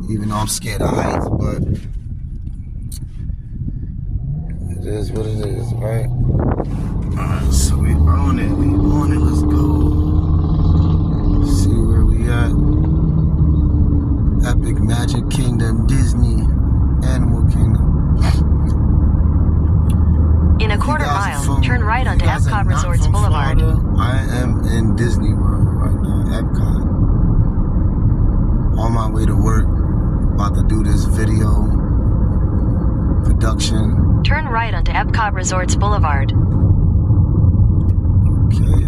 Even though I'm scared of heights, but it is what it is, right? Alright, so we on it, let's go. See where we at. Epic Magic Kingdom, Disney, Animal Kingdom. In a quarter mile, turn right onto Epcot Resorts Boulevard. I am in Disney World right now, Epcot. On my way to work, about to do this video production. Turn right onto Epcot Resorts Boulevard. Okay,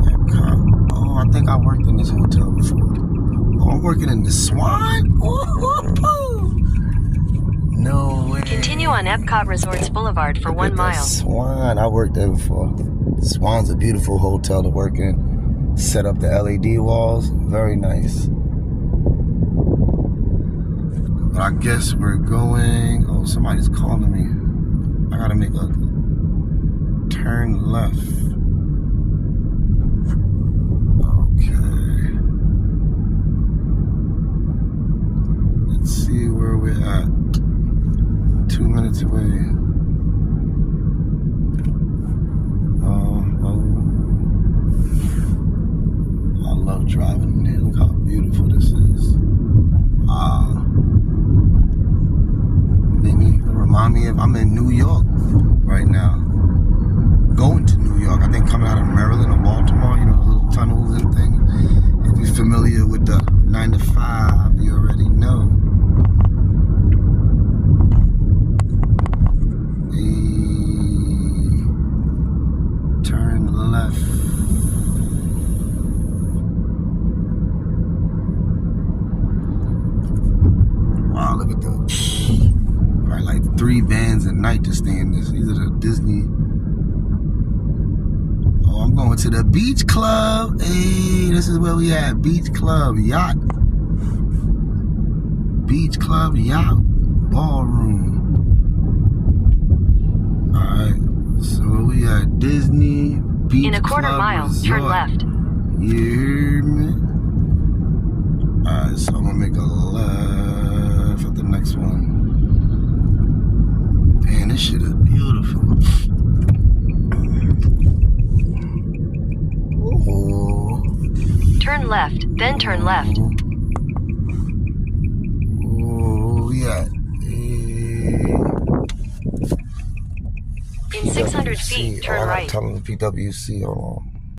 Epcot. Oh, I think I worked in this hotel before. Oh, I'm working in the Swan? Ooh. No way. Continue on Epcot Resorts Boulevard for 1 mile. Swan, I worked there before. Swan's a beautiful hotel to work in. Set up the LED walls, very nice. But I guess we're going. Oh, somebody's calling me. I gotta make a turn left. Okay. Let's see where we're at. 2 minutes away. I love driving in here. Look how beautiful this is. Remind me if I'm in New York right now. Going to New York. I think coming out of Maryland or Baltimore, you know, the little tunnels and things. If you're familiar with the 9 to 5, you already know. Turn left. Wow, look at those. Probably like 3 bands a night to stay in this. These are the Disney. Oh, I'm going to the Beach Club. Hey, this is where we at. Beach Club Yacht. Beach Club Yacht Ballroom. Alright, so we at Disney Beach In a quarter Club mile, Resort. turn left. You hear me? Alright, so I'm gonna make a left at the next one. Man, this shit is beautiful. Oh. Turn left, then turn left. Oh, yeah. In 600 feet, turn right. Tell them the PWC, hold on.